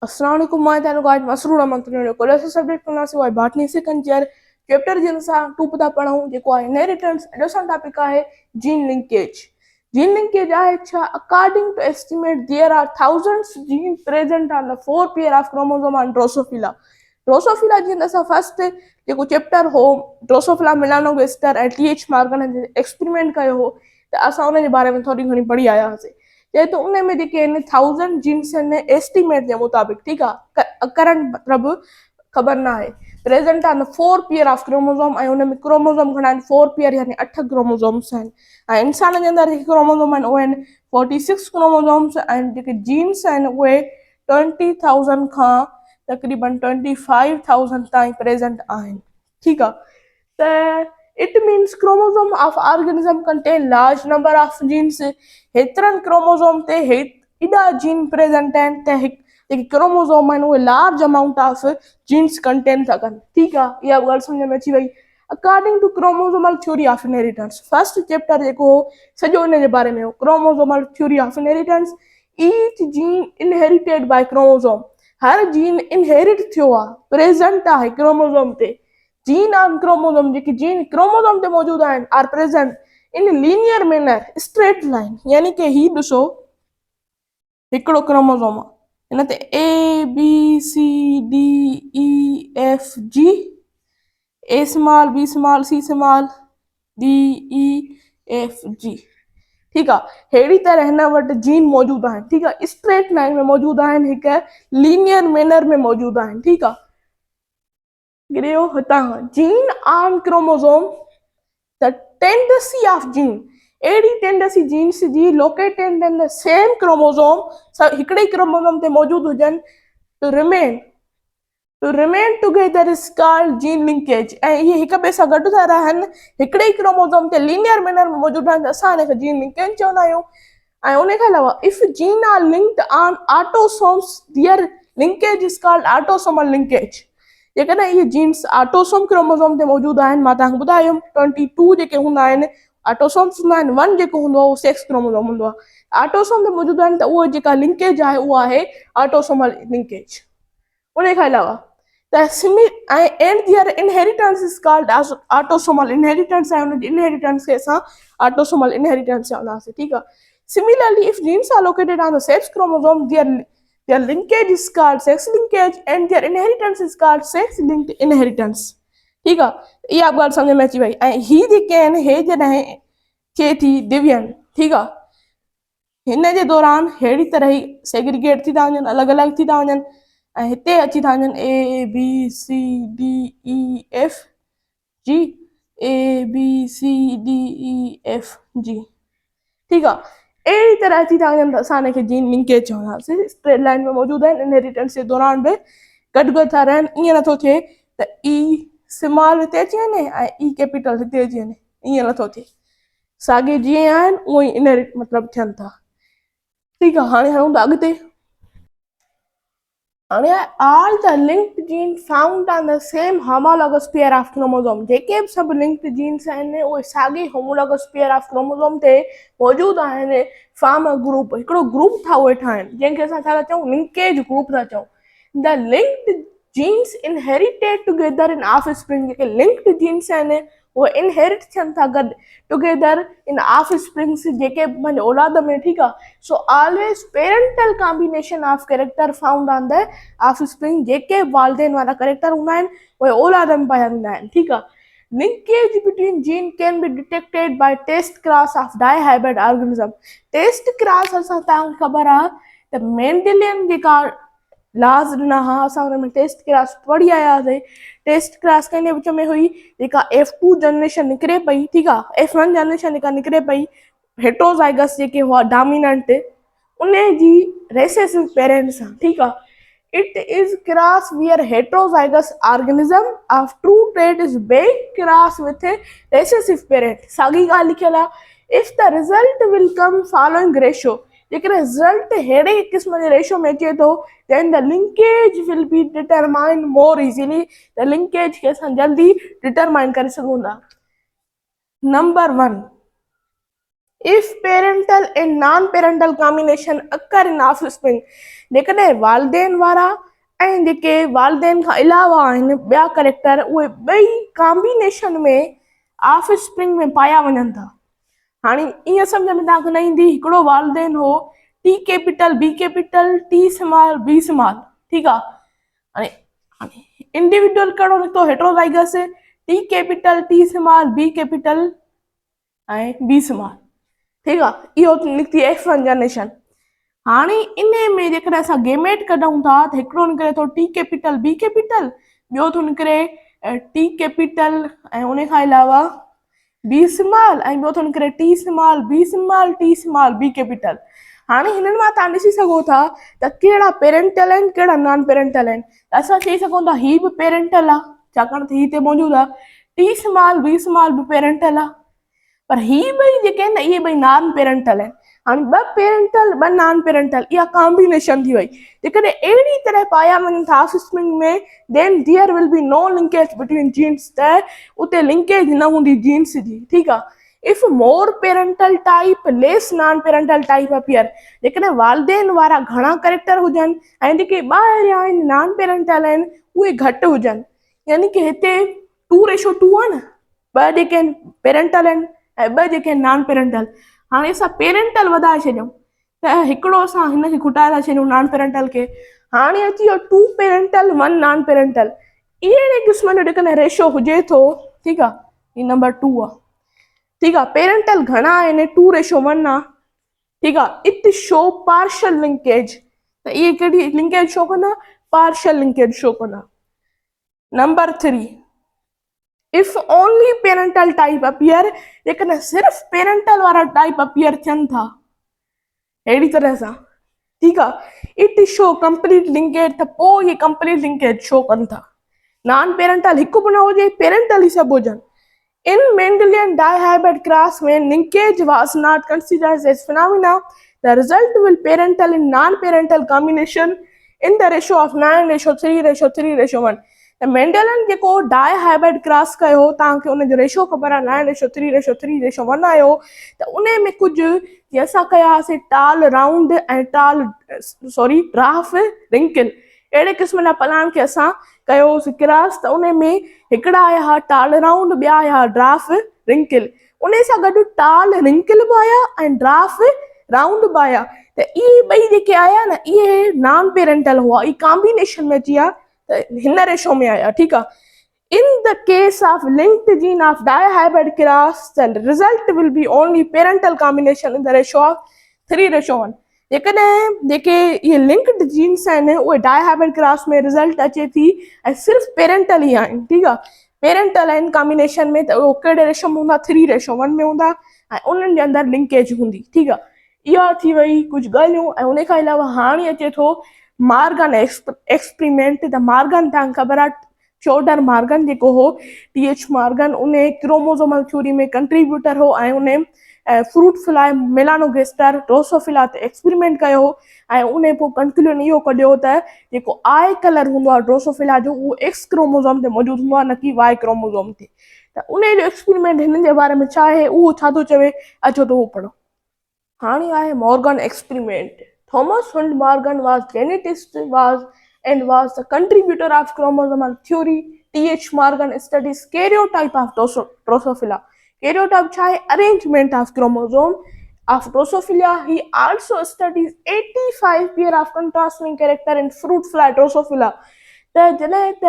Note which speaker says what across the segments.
Speaker 1: Assalamualaikum warahmatullahi wabarakatuh. Masroor Ahmad ने कोलेस subject पढ़ना से बॉटनी सेकंड ईयर चैप्टर जिन सा 2 पता पढ़ाऊं जेको आहे इनहेरिटेंस एडोसा टॉपिक आहे जीन लिंकेज। जीन लिंकेज आहे छा according to estimate there are thousands genes present on the 4 pair of chromosome on Drosophila। Drosophila जी असां फर्स्ट जेको चैप्टर हो ड्रोसोफिला मेलानोगास्टर ऐं टीएच मॉर्गन जे एक्सपेरिमेंट कयो हो त असां उन जे बारे में थोड़ी घणी पढ़ी आया हुआसीं। जे तो उन में जेके आहिनि 1000 जीन्स आहिनि एस्टिमेट जे मुताबिक़ ठीक आहे करंट मतलब खबर ना आहे present on 4 pair of chromosome ऐं उन में क्रोमोसोम घणा आहिनि 4 पेयर यानी 8 क्रोमोसोम्स आहिनि ऐं इंसान जे अंदर जेके क्रोमोसोम आहिनि उहे आहिनि 46 क्रोमोसोम्स ऐं जेके जीन्स आहिनि उहे 20,000 खां तकरीबन 25,000 ताईं प्रेजेंट आहिनि ठीक आहे त it means chromosome of organism contain large number of genes हेतिरनि क्रोमोसोम ते एॾा जीन प्रेजेंट आहिनि त जेके क्रोमोसोम आहिनि उहे large amount of genes contain था कनि ठीक आहे इहा ॻाल्हि सम्झ में अची वई। According to chromosomal theory of inheritance first chapter जेको हो सॼो इन जे बारे में हो chromosomal theory of inheritance each gene inherited by chromosome हर जीन इनहेरिट थियो आहे प्रेजेंट आहे क्रोमोसोम ते जीन ऑन क्रोमोसोम जेके जीन क्रोमोसोम ते मौजूद आहिनि are present in linear manner straight line यानी कि ही ॾिसो हिकिड़ो क्रोमोसोम आहे हिन ते A B C D E F G A small B small C small D E F G ठीक आहे अहिड़ी तरह हिन वटि जीन मौजूद आहिनि ठीक आहे स्ट्रेट लाइन में मौजूद आहिनि हिकु लीनियर मैनर में मौजूद आहिनि ठीक आहे गिरियो हितां gene on chromosome the tendency of gene एडी टेंडेंसी जीन्स जी located in the same chromosome सब हिकड़े क्रोमोसोम ते मौजूद हुजन to remain together is called gene linkage ऐं ये हिक ॿिए सां गॾु था रहनि हिकड़े क्रोमोसोम ते लीनियर मैनर में मौजूद आहिनि असां हिनखे जीन लिंकेज चवंदा आहियूं ऐं उन खां अलावा if gene are linked on autosomes their linkage is called autosomal linkage जेकॾहिं इहे जीन्स ऑटोसोम क्रोमोसोम ते मौजूद आहिनि मां तव्हांखे ॿुधायुमि 22 जेके हूंदा आहिनि ऑटोसोम्स हूंदा आहिनि 1 जेको हूंदो आहे उहो सेक्स क्रोमोसोम हूंदो आहे ऑटोसोम ते मौजूद आहिनि त उहो जेका लिंकेज आहे उहा आहे ऑटोसोमल लिंकेज उन खां अलावा and their inheritance is called as autosomal inheritance and inheritance के सां autosomal inheritance चवंदासीं ठीक आहे similarly if genes are located on the sex chromosome their linkage is called sex linkage and their inheritance is called sex linked inheritance ठीक आहे इहा ॻाल्हि सम्झ में अची वई ऐं ही जेके आहिनि हे जॾहिं थिए थी दिव्यन ठीक आहे हिन जे दौरान अहिड़ी तरह ई सेग्रीगेट थी था वञनि अलॻि अलॻि थी था वञनि ऐं हिते अची था वञनि A B C D E F G A B C D E F G ठीक आहे अहिड़ी तरह अची था वञनि त असां हिनखे जीन लिंकेज चवंदासीं स्ट्रेट लाइन में मौजूदु आहिनि इनहेरिटेंस जे दौरान बि गॾु गॾु था रहनि ईअं नथो थिए त ई स्मॉल हिते अची वञे ऐं ई कैपिटल हिते अची वञे ईअं नथो थिए साॻे जीअं आहिनि उअं ई इनहेरिट मतिलबु थियनि था ठीक आहे हाणे हलूं था अॻिते all the linked genes found on the same homologous pair of chromosome जेके बि सभु linked genes आहिनि उहे साॻी homologous pair of chromosome ते मौजूदु आहिनि फॉर्म अ ग्रुप हिकिड़ो ग्रुप था उहे ठाहिनि जंहिंखे असां छा था चऊं लिंकेज ग्रुप था चऊं the linked genes inherited together in offspring जेके लिंक्ड जीन्स आहिनि उहे इनहेरिट थियनि था गॾु टुगेदर इन ऑफस्प्रिंग्स जेके पंहिंजे औलाद में ठीकु आहे so always parental combination of character found on the offspring जेके वालदेन वारा कैरेक्टर हूंदा आहिनि उहे औलाद में पाया वेंदा आहिनि ठीकु आहे linkage between gene can be detected by test cross of dihybrid organism test cross असां तव्हांखे ख़बर आहे त मेंडेलियन जेका लाज़ ॾिना हा असां हुन में टेस्ट क्रॉस पढ़ी आया हुआसीं टेस्ट क्रॉस कंहिंजे विच में हुई जेका F2 जनरेशन निकिरे पई ठीकु आहे F1 जनरेशन जेका निकिरे पई हेट्रोज़ाइगस जेके हुआ डोमिनेंट उन जी रेसेसिव पेरेंट्स सां ठीकु आहे it is cross where heterozygous organism of true trait is back cross with recessive parent साॻी ॻाल्हि लिखियल आहे if the result will come following ratio जेकर रिज़ल्ट अहिड़े क़िस्म जे रेशो में अचे थो then the linkage will be determined more easily the linkage खे असां जल्दी डिटरमाइन करे सघूं था number 1 if parental and non-parental combination occur in offspring, जेकॾहिं वालदेन वारा ऐं जेके वालदेन खां अलावा आहिनि ॿिया करेक्टर उहे ॿई कॉम्बिनेशन में ऑफस्प्रिंग में पाया वञनि था। हाणे ईअं सम्झ में तव्हांखे न ईंदी, हिकिड़ो वालदेन हो T capital B capital T small B small, ठीकु आहे। हाणे इंडिविजुअल कहिड़ो निकितो, heterozygous T capital T small B capital ऐं बी स्मॉल, ठीकु आहे। इहो निकिती F1 जनरेशन। हाणे इन में जेकॾहिं असां गेमेट कढूं था त हिकिड़ो निकिरे थो टी कैपिटल बी कैपिटल, ॿियो थो निकिरे टी कैपिटल ऐं उन खां अलावा बी स्मॉल, ऐं ॿियो थो निकिरे T small T small B capital. हाणे हिननि मां तव्हां ॾिसी सघो था त कहिड़ा पेरेंटल आहिनि कहिड़ा नॉन पेरेंटल आहिनि। त असां चई सघूं था हीअ बि पेरेंटल आहे, छाकाणि त हीअ हिते मौजूदु आहे। टी स्मॉल बी स्मॉल बि पेरेंटल आहे, पर हीअ ॿई जेके आहिनि न इहे ॿई नॉन पेरेंटल आहिनि। हाणे ॿ पेरेंटल ॿ नॉन पेरेंटल, इहा कॉम्बिनेशन थी वई। जेकॾहिं अहिड़ी तरह पाया वञनि था ऑफस्प्रिंग में, then there will be no linkage between genes, त उते लिंकेज न हूंदी जीन्स जी, ठीकु आहे। If more parental type less non parental type appear, जेकॾहिं वालदेन वारा घणा करेक्टर हुजनि ऐं जेके ॿाहिरियां आहिनि नॉन पेरेंटल आहिनि उहे घटि हुजनि, यानी कि हिते 2:2 आहे न, ॿ जेके आहिनि पेरेंटल आहिनि ऐं ॿ जेके आहिनि नॉन पेरेंटल। हाणे असां पेरेंटल वधाए छॾियूं त हिकिड़ो असां हिनखे खुटाए था छॾियूं नॉन पेरेंटल खे। हाणे अची वियो 2 पेरेंटल 1 नॉन पेरेंटल। अहिड़े क़िस्म जो जेकॾहिं रेशो हुजे थो, ठीकु आहे, हीअ नंबर 2 आहे, ठीकु आहे। पेरेंटल घणा आहिनि 2:1 आहे, ठीकु आहे। इट शो पार्शियल लिंकेज, त इहे कहिड़ी लिंकेज शो कंदा, पार्शियल लिंकेज शो कंदा। Number 3, if only parental type appear, जेकॾहिं सिर्फ़ पेरेंटल वारा टाइप अपीयर थियनि था अहिड़ी तरह सां, ठीकु आहे, इट शो कंप्लीट लिंकेज, त पोइ इहे कंप्लीट लिंकेज शो कनि था। नॉन पेरेंटल हिकु बि न हुजे, पेरेंटल ई सभु हुजनि। In Mendelian dihybrid cross, when linkage was not considered as phenomena, the result will parental and non-parental combination in the ratio of 9:3:3:1। त मेंडेलन जेको डायहाइब्रिड क्रॉस कयो, तव्हांखे उनजो रेशो ख़बर आहे 9:3:3:1 आयो। त उन में कुझु जीअं असां कयासीं टाल राउंड ऐं ड्राफ रिंकल, अहिड़े क़िस्म जा प्लान खे असां कयोसीं क्रॉस। त उन में हिकिड़ा आया हुआ टाल राउंड, ॿिया आया ड्राफ रिंकल। उन सां गॾु टाल रिंकल बि आया ऐं ड्राफ राउंड बि आया। त इहे ॿई जेके आया न, इहे नॉन पेरेंटल हुआ, इहे कॉम्बिनेशन में अची विया, त हिन रेशो में आया, ठीकु आहे। In the case of linked gene of dihybrid cross, the result will be only parental combination in the ratio of 3:1। जेकॾहिं जेके इहे लिंक्ड जीन्स आहिनि उहे डायहाइब्रिड क्रॉस में रिज़ल्ट अचे थी ऐं सिर्फ़ु पेरेंटल ई आहिनि, ठीकु आहे। पेरेंटल आहिनि कॉम्बिनेशन में, त उहो कहिड़े रेशो में हूंदा, 3:1 में हूंदा ऐं उन्हनि जे अंदरि लिंकेज हूंदी, ठीकु आहे। इहा थी वई कुझु ॻाल्हियूं। ऐं उन खां अलावा हाणे अचे थो मार्गन एक्सपेरिमेंट। त मार्गन तव्हांखे ख़बर आहे, चोडर मार्गन जेको हो, TH मार्गन, उन क्रोमोसोमल थ्योरी में कंट्रीब्यूटर हो ऐं उन फ्रूट फ्लाई मेलानोगेस्टर ड्रोसोफिला ते एक्सपेरिमेंट कयो ऐं उन पोइ कंक्लूजन इहो कढियो त जेको आई कलर हूंदो आहे ड्रोसोफिला जो, उहो X क्रोमोसोम ते मौजूदु हूंदो आहे, न कि Y क्रोमोसोम ते। त उन जो एक्सपेरिमेंट हिननि जे बारे में छा आहे, उहो छा थो चवे, अचो त उहो पढ़ो। हाणे आहे Morgan experiment. Thomas Hund Morgan was geneticist and was the contributor of chromosomal theory। TH Morgan studies karyotype of Drosophila। Karyotype छा आहे, arrangement of chromosome of Drosophila। He also studies 85 pair of contrasting character in fruit fly Drosophila। त जॾहिं त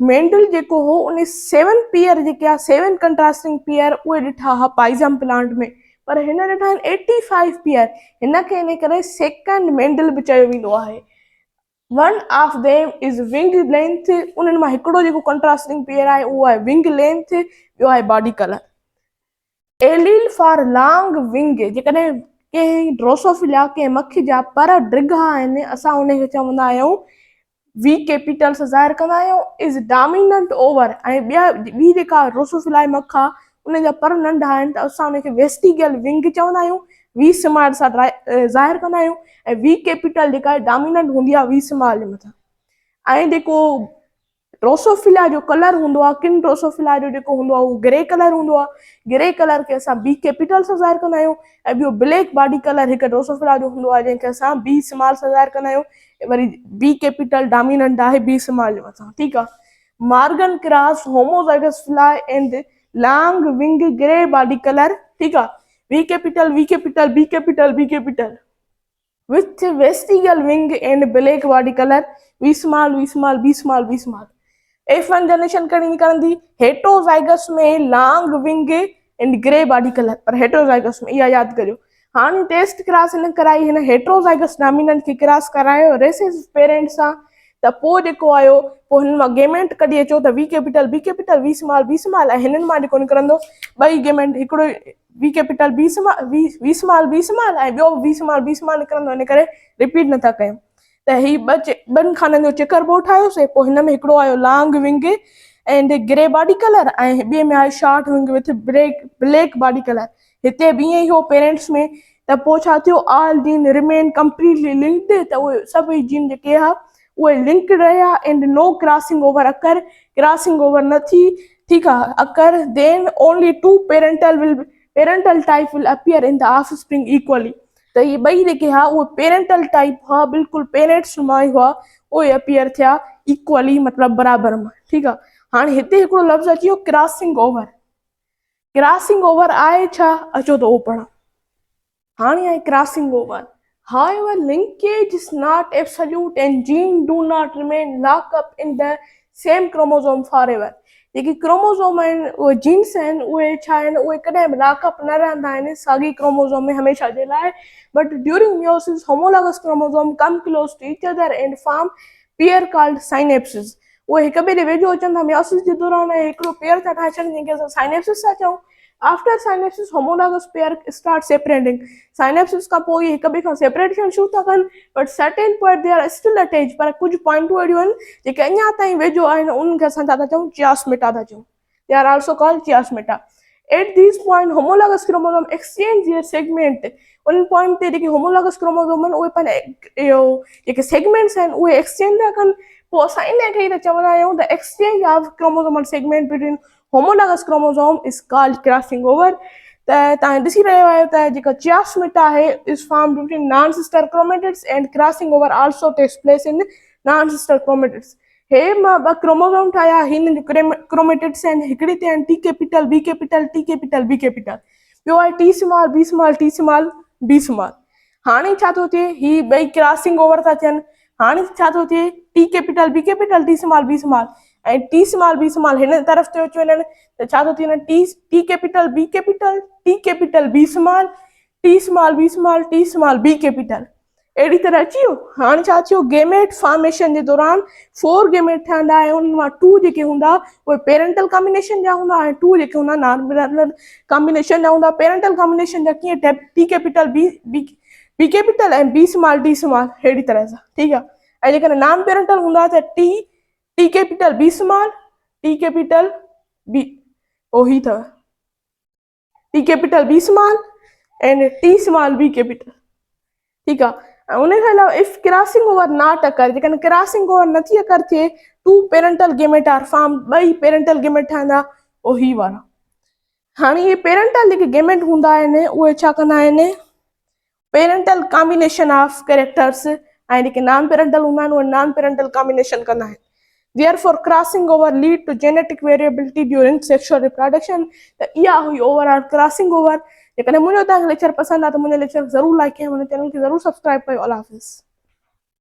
Speaker 1: Mendel जेको हो उन 7 pair जेके आहे 7 कंट्रास्टिंग पेयर उहे ॾिठा हुआ पाइज़म प्लांट में, पर हिन ॾिठा आहिनि 85 पेयर। हिनखे इन करे सेकेंड मेंडल बि चयो वेंदो आहे। One of them is wing length. उन्हनि मां हिकिड़ो जेको कंट्रास्टिंग पेयर आहे उहो आहे विंग लेंथ, ॿियो आहे body colour. Allele for long wing, जेकॾहिं कंहिं ड्रोसोफिला कंहिं मखी जा पर डिघा आहिनि, असां उनखे चवंदा आहियूं V कैपिटल सां ज़ाहिर कंदा आहियूं, इज़ डोमिनेंट ओवर। ऐं ॿी जेका ड्रोसोफिला मख आहे उन जा पर नंढा आहिनि, त असां उनखे वेस्टिगल विंग चवंदा आहियूं, V स्मॉल सां ज़ाहिर कंदा आहियूं। ऐं V कैपिटल जेका आहे डोमिनेंट हूंदी आहे V स्मॉल जे मथां। ऐं जेको ड्रोसोफिला जो कलर हूंदो आहे, किन ड्रोसोफिला जो जेको हूंदो आहे उहो ग्रे कलर हूंदो आहे। ग्रे कलर खे असां बी कैपिटल सां ज़ाहिर कंदा आहियूं। ऐं ॿियो ब्लैक बॉडी कलर हिकु ड्रोसोफिला जो हूंदो आहे जंहिंखे असां बी स्मॉल सां ज़ाहिर कंदा आहियूं। वरी बी कैपिटल डोमिनेंट आहे बी स्मॉल जे मथां, ठीकु आहे। Morgan cross homozygous fly and long wing grey body colour, ठीकु आहे। V capital V capital B capital B capital with vestigial wing and black body color v small v small b small b small। F1 generation कड़ी निकरंदी heterozygous में long wing and grey body colour, पर heterozygous में इहा यादि करियो। हाणे taste cross हिन कराई, हिन हेटरोजाइगस डोमिनेंट खे क्रॉस करायो रेसिस पेरेंट सां, त पोइ जेको आयो पोइ हिन मां गेमेंट कढी अचो त वी कैपिटल वी स्मॉल ऐं हिननि मां जेको निकिरंदो ॿई गेमेंट, हिकिड़ो वी कैपिटल वी स्मॉल ऐं ॿियो वी स्मॉल निकिरंदो, इन करे रिपीट नथा कयूं। त ही ॿिनि खाननि जो चेकर बोर्ड ठाहियोसीं। पोइ हिन में हिकिड़ो आयो long wing and grey body colour ऐं ॿिए में आयो short wing with black body colour. हिते बि ईअं ई हो पेरेंट्स में। त पोइ छा थियो, all gene remain completely linked, त उहे सभई जीन जेके हा उहे लिंक्ड रहिया and no crossing over occur, crossing over न थी, ठीकु आहे। Occur then only two parental type will appear in the offspring equally. त इहे ॿई जेके हा उहे पेरेंटल टाइप हुआ, बिल्कुलु पेरेंट्स मां ई हुआ, उहे अपीयर थिया इक्वली, मतिलबु बराबरि मां, ठीकु आहे। हाणे हिते हिकिड़ो लफ़्ज़ अची वियो क्रॉसिंग ओवर। क्रॉसिंग ओवर आहे छा, अचो त उहो पढ़ो। हाणे आहे crossing over. However, linkage is not absolute and genes do not remain locked up in the same chromosome forever। जेकी क्रोमोसोम आहिनि उहे जीन्स आहिनि उहे छा आहिनि, उहे कॾहिं बि लॉकअप न रहंदा आहिनि साॻी क्रोमोसोम में हमेशह जे लाइ। But during meiosis homologous chromosome come close to each other and form pair called synapsis. उहे हिक ॿिए जे वेझो अचनि था मियोसिस जे दौरान ऐं हिकिड़ो पेयर था ठाहे छॾनि जंहिंखे असां साइनेप्सिस था चऊं। After synapsis homologous pair start separating. Synapsis खां पोइ इहे हिक ॿिए खां सेपरेट थियणु शुरू था कनि, but certain point they are still attach. पर कुझु पॉइंटूं अहिड़ियूं आहिनि जेके अञा ताईं वेझो आहिनि, उन्हनि खे असां छा था चऊं, चियास्मेटा था चऊं। They are also called chiasmata. At this point homologous chromosome exchange their segment. उन पॉइंट ते जेके होमोलॉगस क्रोमोसोम आहिनि उहे पंहिंजा इहो जेके सेगमेंट्स आहिनि उहे एक्सचेंज था कनि। पोइ असां इन खे ई त चवंदा आहियूं the exchange of chromosomal segment between homologous chromosome is called crossing over. त तव्हां ॾिसी रहियो आहियो त जेका चियास्मेटा आहे is form between non sister chromatids and crossing over also takes place in non sister chromatids. हे मां ॿ क्रोमोसोम ठाहिया, हिन जो क्रोमेटिड्स आहिनि, हिकिड़ी ते आहिनि T capital B capital T capital B capital, ॿियो आहे T small B small T small B small. हाणे छा थो थिए, ही ॿई क्रॉसिंग ओवर था थियनि। हाणे छा थो थिए, T capital B capital T small B small ऐं टी स्मॉल बी स्मॉल हिन तरफ़ ते अची वञनि, त छा थो थिए न, T capital B capital T capital B small T small T small B capital, अहिड़ी तरह अची वियो। हाणे छा थियो, गेमेट फॉर्मेशन जे दौरान 4 गेमेट ठहंदा ऐं उन मां 2 जेके हूंदा उहे पेरेंटल कॉम्बिनेशन जा हूंदा ऐं 2 जेके हूंदा नॉन पेरेंटल कॉम्बिनेशन जा हूंदा। पेरेंटल कॉम्बिनेशन जा कीअं, टी कैपिटल बी कैपिटल ऐं बी स्मॉल डी स्मॉल, अहिड़ी तरह सां, ठीकु आहे। ऐं जेकॾहिं नॉन पेरेंटल हूंदा त T capital B small T capital B, ओही अथव T capital B small and T small B capital, ठीकु आहे। ऐं उन खां अलावा if crossing over not occur, जेकॾहिं क्रॉसिंग ओवर नथी अकर थिए, 2 पेरेंटल गेमेट आर फॉर्म, ॿई पेरेंटल गेमेट ठहंदा ओही वारा। हाणे इहे पेरेंटल जेके गेमेट हूंदा आहिनि उहे छा कंदा आहिनि, पेरेंटल कॉम्बिनेशन ऑफ कैरेक्टर्स, ऐं जेके नॉन पेरेंटल हूंदा आहिनि उहे नॉन पेरेंटल कॉम्बिनेशन कंदा आहिनि। Therefore, crossing over lead to genetic variability during sexual reproduction। त इहा हुई ओवरऑल क्रॉसिंग ओवर। जेकॾहिं मुंहिंजो तव्हांखे लेक्चर पसंदि आहे त मुंहिंजो लेक्चर ज़रूरु लाइक कयो, मुंहिंजे चैनल खे ज़रूरु सब्सक्राइब कयो। अल्लाह हाफ़िज़।